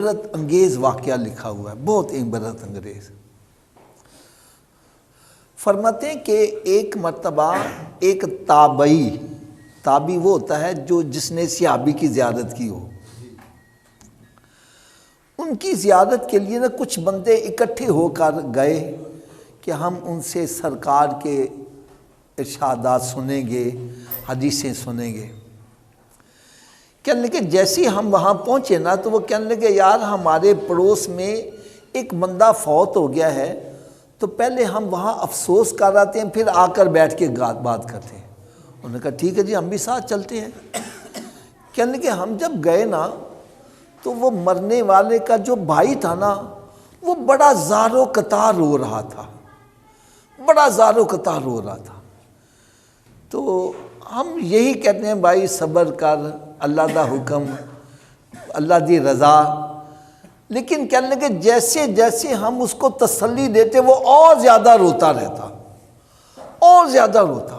عبرت انگیز واقعہ لکھا ہوا ہے، بہت عبرت انگیز۔ فرماتے ہیں کہ ایک مرتبہ ایک تابعی وہ ہوتا ہے جس نے صحابی کی زیارت کی ہو، ان کی زیارت کے لیے کچھ بندے اکٹھے ہو کر گئے کہ ہم ان سے سرکار کے ارشادات سنیں گے، حدیثیں سنیں گے۔ کہنے لگے جیسے ہم وہاں پہنچے تو وہ کہنے لگے یار ہمارے پڑوس میں ایک بندہ فوت ہو گیا ہے، تو پہلے ہم وہاں افسوس کر آتے ہیں، پھر آ کر بیٹھ کے بات کرتے ہیں۔ انہوں نے کہا ٹھیک ہے جی، ہم بھی ساتھ چلتے ہیں۔ کہنے لگے ہم جب گئے تو وہ مرنے والے کا جو بھائی تھا وہ بڑا زار و قطار رو رہا تھا، بڑا زار و قطار رو رہا تھا۔ تو ہم یہی کہتے ہیں بھائی صبر کر، اللہ دا حکم، اللہ دی رضا۔ لیکن کہنے لگے جیسے جیسے ہم اس کو تسلی دیتے وہ اور زیادہ روتا رہتا، اور زیادہ روتا۔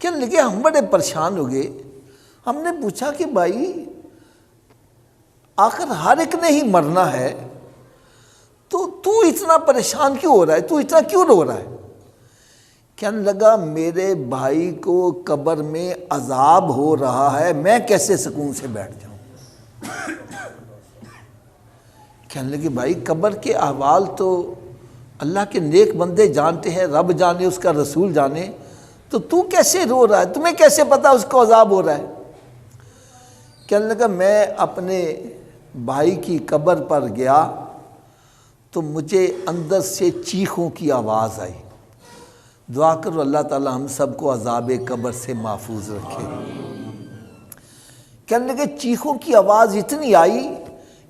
کہنے لگے ہم بڑے پریشان ہو گئے۔ ہم نے پوچھا کہ بھائی آخر ہر ایک نے ہی مرنا ہے، تو اتنا پریشان کیوں ہو رہا ہے، تو اتنا کیوں رو رہا ہے؟ کہنے لگا میرے بھائی کو قبر میں عذاب ہو رہا ہے، میں کیسے سکون سے بیٹھ جاؤں؟ کہنے لگے بھائی قبر کے احوال تو اللہ کے نیک بندے جانتے ہیں، رب جانے، اس کا رسول جانے، تو کیسے رو رہا ہے؟ تمہیں کیسے پتا اس کو عذاب ہو رہا ہے؟ کہنے لگا میں اپنے بھائی کی قبر پر گیا تو مجھے اندر سے چیخوں کی آواز آئی۔ دعا کرو اللہ تعالی ہم سب کو عذاب قبر سے محفوظ رکھے۔ کہنے لگے چیخوں کی آواز اتنی آئی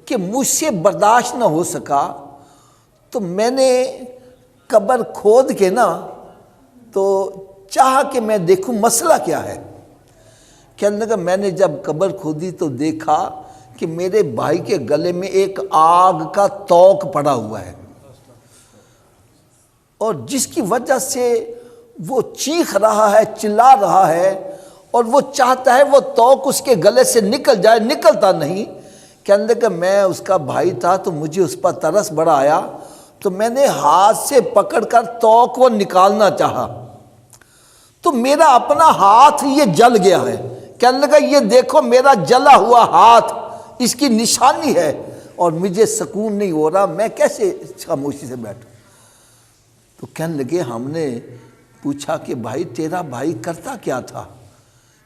کہ مجھ سے برداشت نہ ہو سکا، تو میں نے قبر کھود کے تو چاہا کہ میں دیکھوں مسئلہ کیا ہے۔ کہنے لگا میں نے جب قبر کھودی تو دیکھا کہ میرے بھائی کے گلے میں ایک آگ کا توق پڑا ہوا ہے، اور جس کی وجہ سے وہ چیخ رہا ہے، چلا رہا ہے، اور وہ چاہتا ہے وہ توق اس کے گلے سے نکل جائے، نکلتا نہیں۔ کہنے لگا میں اس کا بھائی تھا تو مجھے اس پر ترس بڑا آیا، تو میں نے ہاتھ سے پکڑ کر توق کو نکالنا چاہا تو میرا اپنا ہاتھ یہ جل گیا ہے۔ کہنے لگا یہ دیکھو میرا جلا ہوا ہاتھ، اس کی نشانی ہے، اور مجھے سکون نہیں ہو رہا، میں کیسے خاموشی سے بیٹھوں؟ تو کہنے لگے ہم نے پوچھا کہ بھائی تیرا بھائی کرتا کیا تھا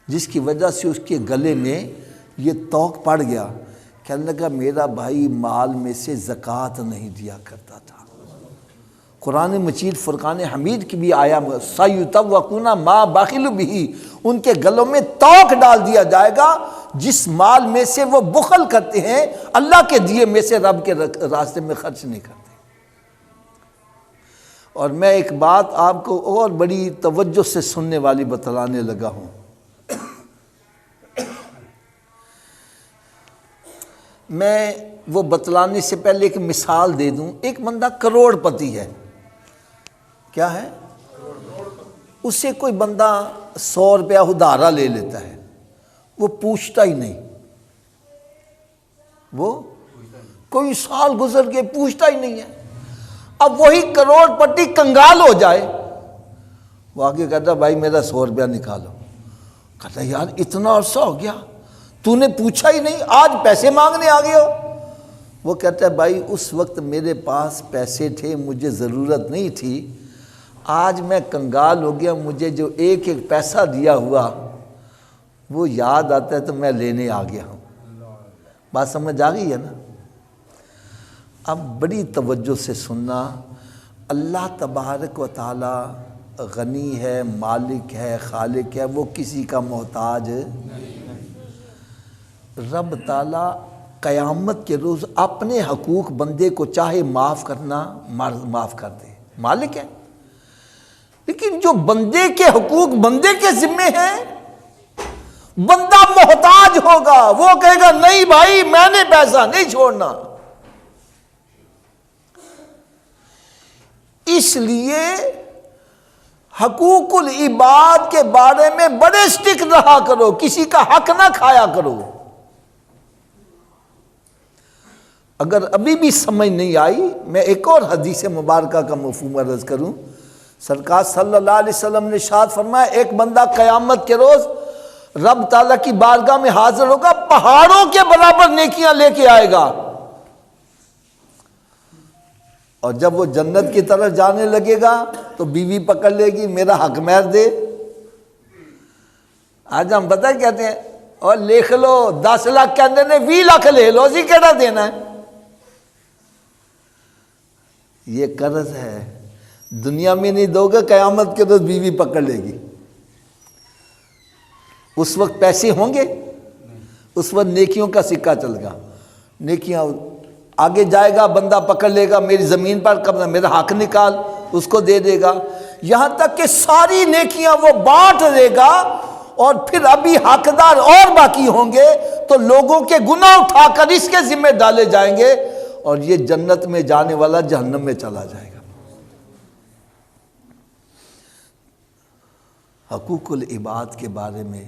جس کی وجہ سے اس کے گلے میں یہ توق پڑ گیا؟ کہنے لگا میرا بھائی مال میں سے زکوٰۃ نہیں دیا کرتا تھا۔ قرآن مجید فرقان حمید کی بھی آیا سَيُطَوَّقُونَ مَا بَخِلُوا بِهِ، ان کے گلوں میں توق ڈال دیا جائے گا جس مال میں سے وہ بخل کرتے ہیں، اللہ کے دیے میں سے رب کے راستے میں خرچ نہیں کرتے۔ اور میں ایک بات آپ کو اور بڑی توجہ سے سننے والی بتلانے لگا ہوں۔ میں وہ بتلانے سے پہلے ایک مثال دے دوں۔ ایک بندہ کروڑ پتی ہے، کیا ہے؟ اس سے کوئی بندہ 100 روپیہ ادھارا لے لیتا ہے، وہ پوچھتا ہی نہیں، وہ کوئی سال گزر کے پوچھتا ہی نہیں ہے۔ اب وہی کروڑ پتی کنگال ہو جائے، وہ آگے کہتا بھائی میرا 100 روپیہ نکالو۔ کہتا یار اتنا عرصہ ہو گیا تو نے پوچھا ہی نہیں، آج پیسے مانگنے آ گئے ہو۔ وہ کہتا ہے بھائی اس وقت میرے پاس پیسے تھے، مجھے ضرورت نہیں تھی، آج میں کنگال ہو گیا، مجھے جو ایک ایک پیسہ دیا ہوا وہ یاد آتا ہے تو میں لینے آ گیا ہوں۔ بات سمجھ آ گئی ہے نا؟ اب بڑی توجہ سے سننا، اللہ تبارک و تعالی غنی ہے، مالک ہے، خالق ہے، وہ کسی کا محتاج رب تعالی قیامت کے روز اپنے حقوق بندے کو چاہے معاف کرنا معاف کر دے، مالک ہے۔ لیکن جو بندے کے حقوق بندے کے ذمے ہیں، بندہ محتاج ہوگا، وہ کہے گا نہیں بھائی میں نے پیسہ نہیں چھوڑنا۔ اس لیے حقوق العباد کے بارے میں بڑے سٹرکٹ رہا کرو، کسی کا حق نہ کھایا کرو۔ اگر ابھی بھی سمجھ نہیں آئی، میں ایک اور حدیث مبارکہ کا مفہوم عرض کروں۔ سرکار صلی اللہ علیہ وسلم نے ارشاد فرمایا، ایک بندہ قیامت کے روز رب تعالیٰ کی بارگاہ میں حاضر ہوگا، پہاڑوں کے برابر نیکیاں لے کے آئے گا، اور جب وہ جنت کی طرف جانے لگے گا تو بیوی پکڑ لے گی، میرا حق مہر دے۔ آج ہم پتہ کہتے ہیں، اور لکھ لو 10 لاکھ کے اندر نے 20 لاکھ لے لو، اسی کہنا دینا ہے۔ یہ قرض ہے، دنیا میں نہیں دو گے، قیامت کے روز بیوی پکڑ لے گی۔ اس وقت پیسے ہوں گے، اس وقت نیکیوں کا سکہ چل گا، نیکیاں آگے جائے گا، بندہ پکڑ لے گا، میری زمین پر قبضہ، میرا حق نکال، اس کو دے دے گا، یہاں تک کہ ساری نیکیاں وہ بانٹ دے گا، اور پھر ابھی حقدار اور باقی ہوں گے تو لوگوں کے گناہ اٹھا کر اس کے ذمہ ڈالے جائیں گے، اور یہ جنت میں جانے والا جہنم میں چلا جائے گا۔ حقوق العباد کے بارے میں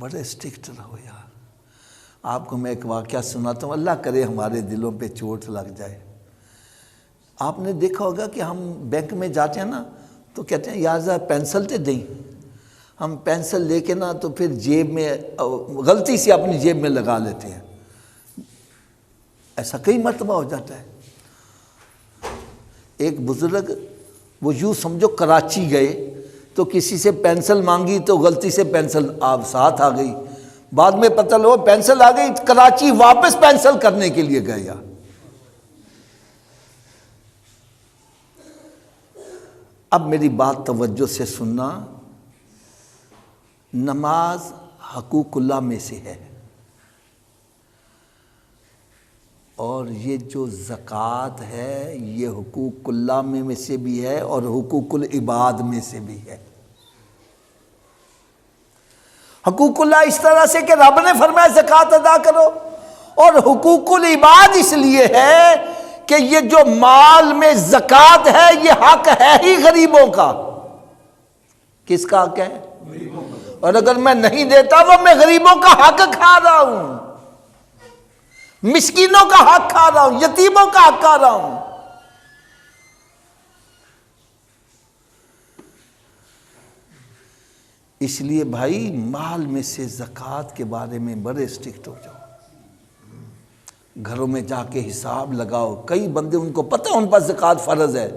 بڑے اسٹرکٹ رہو یار۔ آپ کو میں ایک واقعہ سناتا ہوں، اللہ کرے ہمارے دلوں پہ چوٹ لگ جائے۔ آپ نے دیکھا ہوگا کہ ہم بینک میں جاتے ہیں نا تو کہتے ہیں یار ذرا پینسل تے دیں، ہم پینسل لے کے نا تو پھر جیب میں غلطی سے اپنی جیب میں لگا لیتے ہیں، ایسا کئی مرتبہ ہو جاتا ہے۔ ایک بزرگ وہ یوں سمجھو کراچی گئے تو کسی سے پینسل مانگی تو غلطی سے پینسل آپ ساتھ آ گئی، بعد میں پتہ لو پینسل آ گئی، کراچی واپس پینسل کرنے کے لیے گئے۔ اب میری بات توجہ سے سننا، نماز حقوق اللہ میں سے ہے، اور یہ جو زکوٰۃ ہے یہ حقوق اللہ میں سے بھی ہے اور حقوق العباد میں سے بھی ہے۔ حقوق اللہ اس طرح سے کہ رب نے فرمایا زکوٰۃ ادا کرو، اور حقوق العباد اس لیے ہے کہ یہ جو مال میں زکوٰۃ ہے یہ حق ہے ہی غریبوں کا۔ کس کا حق ہے؟ اور اگر میں نہیں دیتا وہ میں غریبوں کا حق کھا رہا ہوں، مسکینوں کا حق کھا رہا ہوں، یتیموں کا حق کھا رہا ہوں۔ اس لیے بھائی مال میں سے زکوٰۃ کے بارے میں بڑے اسٹرکٹ ہو جاؤ، گھروں میں جا کے حساب لگاؤ۔ کئی بندے ان کو پتہ ان پر زکوٰۃ فرض ہے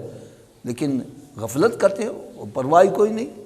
لیکن غفلت کرتے ہو، پرواہ کوئی نہیں۔